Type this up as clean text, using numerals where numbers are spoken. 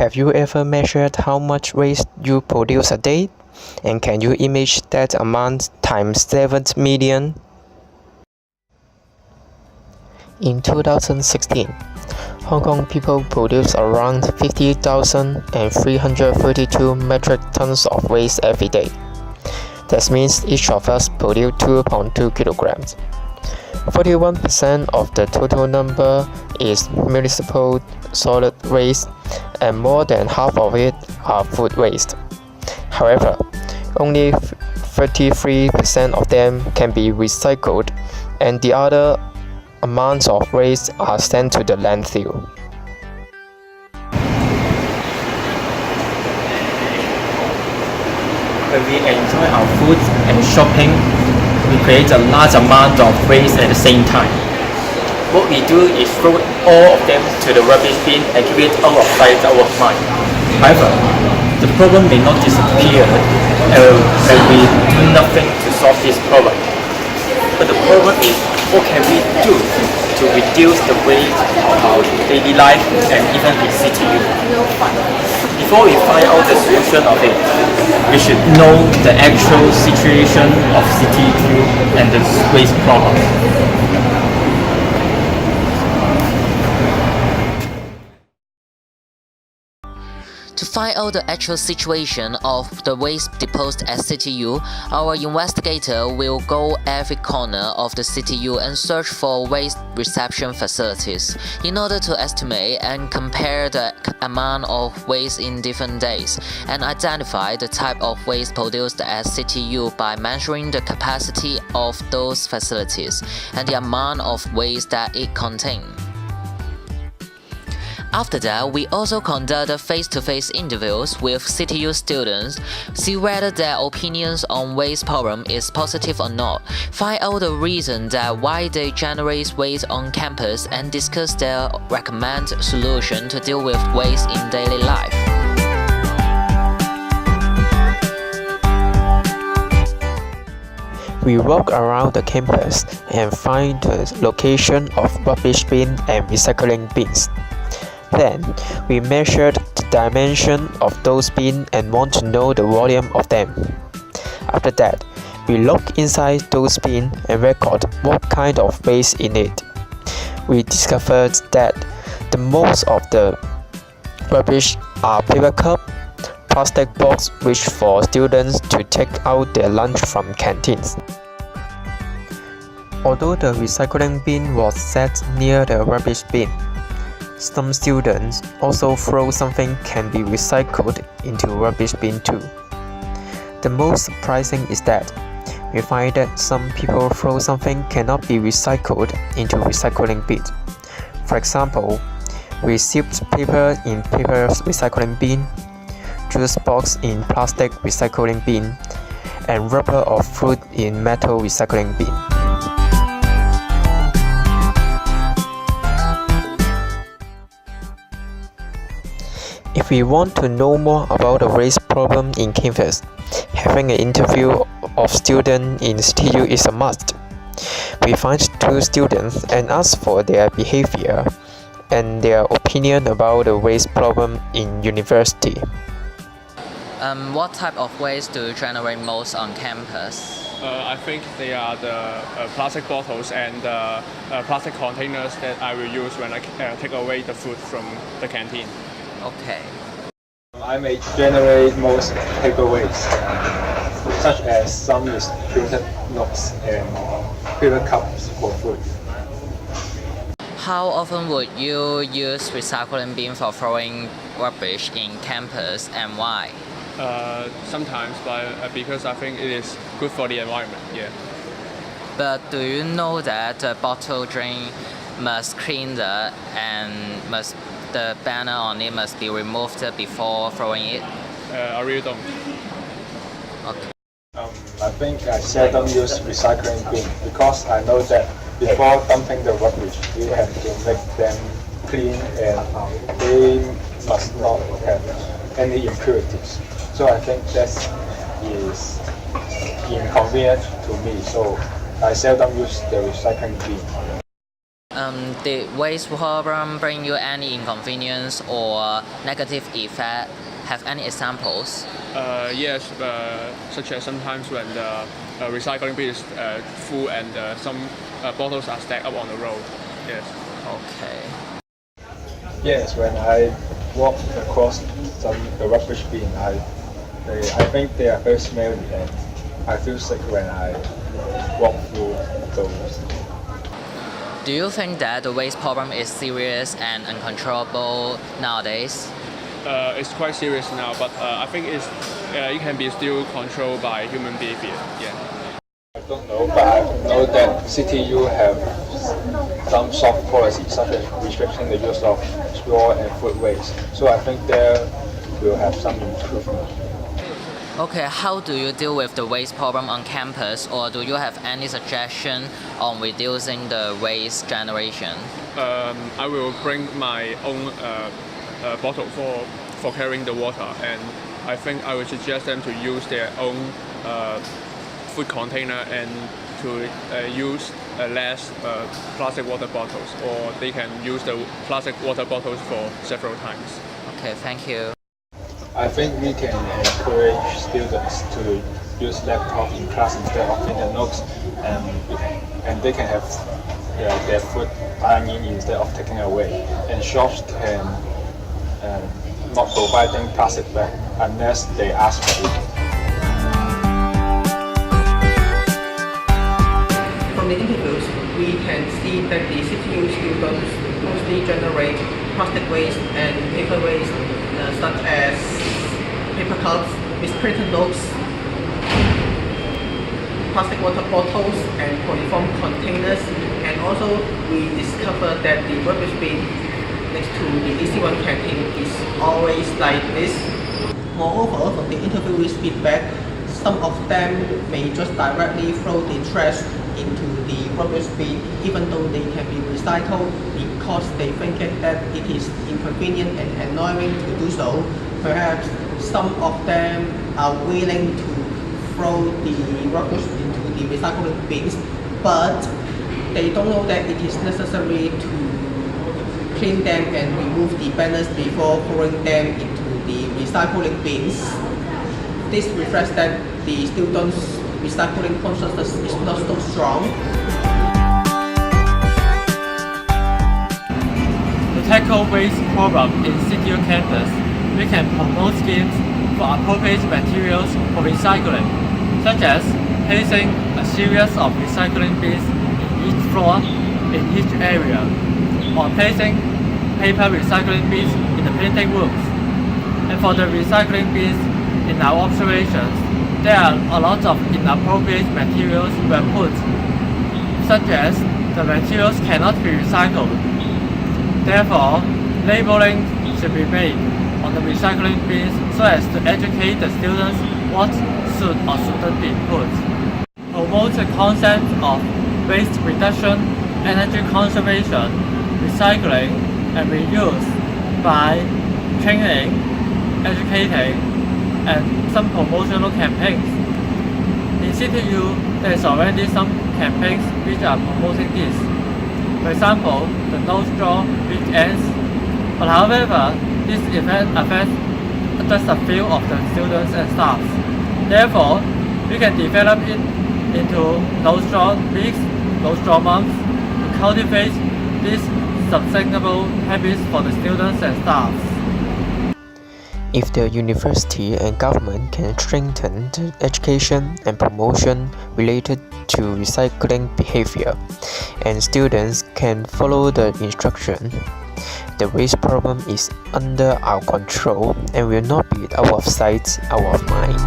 Have you ever measured how much waste you produce a day? And can you imagine that amount times 7 million? In 2016, Hong Kong people produced around 50,332 metric tons of waste every day. That means each of us produce 2.2 kilograms. 41% of the total number is municipal solid waste, and more than half of it are food waste. However, only 33% of them can be recycled, and the other amounts of waste are sent to the landfill. When we enjoy our food and shopping, we create a large amount of waste at the same time. What we do is throw all of them to the rubbish bin and keep it out of sight, out of mind. However, the problem may not disappear when we do nothing to solve this problem. But the problem is, what can we do to reduce the waste of our daily life and even in CTU? Before we find out the solution of it, we should know the actual situation of CTU and the waste problem. To find out the actual situation of the waste deposed at CTU, our investigator will go every corner of the CTU and search for waste reception facilities in order to estimate and compare the amount of waste in different days and identify the type of waste produced at CTU by measuring the capacity of those facilities and the amount of waste that it contains. After that, we also conduct face-to-face interviews with CTU students, see whether their opinions on waste problem is positive or not, find out the reason that why they generate waste on campus, and discuss their recommended solution to deal with waste in daily life. We walk around the campus and find the location of rubbish bin and recycling bins. Then, we measured the dimension of those bins and want to know the volume of them. After that, we look inside those bins and record what kind of waste in it. We discovered that the most of the rubbish are paper cup, plastic box which for students to take out their lunch from canteens. Although the recycling bin was set near the rubbish bin, some students also throw something can be recycled into rubbish bin too. The most surprising is that we find that some people throw something cannot be recycled into recycling bin. For example, received paper in paper recycling bin, juice box in plastic recycling bin, and wrapper of fruit in metal recycling bin. If we want to know more about the waste problem in campus, having an interview of students in CTU is a must. We find 2 students and ask for their behavior and their opinion about the waste problem in university. What type of waste do you generate most on campus? I think they are the plastic bottles and plastic containers that I will use when I take away the food from the canteen. Okay. I may generate most takeaways, such as some is printed notes and paper cups for food. How often would you use recycling bin for throwing rubbish in campus, and why? Sometimes, but because I think it is good for the environment. Yeah. But do you know that the bottle drain must clean the banner on it must be removed before throwing it? I really don't. Okay. I think I seldom use recycling bin because I know that before dumping the rubbish, we have to make them clean and they must not have any impurities. So I think that is inconvenient to me. So I seldom use the recycling bin. Did waste problem bring you any inconvenience or negative effect? Have any examples? Yes, such as sometimes when the recycling bin is full and some bottles are stacked up on the road. Yes. Okay. Yes, when I walk across the rubbish bin, I think they are very smelly and I feel sick when I walk through those. Do you think that the waste problem is serious and uncontrollable nowadays? It's quite serious now, but I think it can be still controlled by human behavior. Yeah. I don't know, but I know that CTU have some soft policies such as restricting the use of straw and food waste. So I think there will have some improvement. Okay, how do you deal with the waste problem on campus, or do you have any suggestion on reducing the waste generation? I will bring my own bottle for carrying the water, and I think I would suggest them to use their own food container and to use less plastic water bottles, or they can use the plastic water bottles for several times. Okay, thank you. I think we can encourage students to use laptop in class instead of printed notes, and they can have their food buying in instead of taking away. And shops can not providing plastic bag unless they ask for it. From the interviews, we can see that the CTU students mostly generate plastic waste and paper waste, such as paper cups, misprinted notes, plastic water bottles, and polyform containers. And also, we discovered that the rubbish bin next to the AC1 canteen is always like this. Moreover, from the interviewees' feedback, some of them may just directly throw the trash into the rubbish bin even though they can be recycled because they think that it is inconvenient and annoying to do so. Perhaps some of them are willing to throw the rubbish into the recycling bins, but they don't know that it is necessary to clean them and remove the banners before throwing them into the recycling bins. This reflects that the students' recycling consciousness is not so strong. To tackle waste problem in CTU campus, we can promote schemes for appropriate materials for recycling, such as placing a series of recycling bins in each floor in each area, or placing paper recycling bins in the printing rooms. And for the recycling bins, in our observations, there are a lot of inappropriate materials were put, such as the materials cannot be recycled. Therefore, labeling should be made on the recycling bins so as to educate the students what should or shouldn't be put. Promote the concept of waste reduction, energy conservation, recycling, and reuse by training, educating, and some promotional campaigns. In CTU, there is already some campaigns which are promoting this. For example, the No Straw Weekends. But however, this event affects just a few of the students and staff. Therefore, we can develop it into No Straw Weeks, No Straw Months to cultivate these sustainable habits for the students and staff. If the university and government can strengthen the education and promotion related to recycling behavior, and students can follow the instruction, the waste problem is under our control and will not be out of sight, out of mind.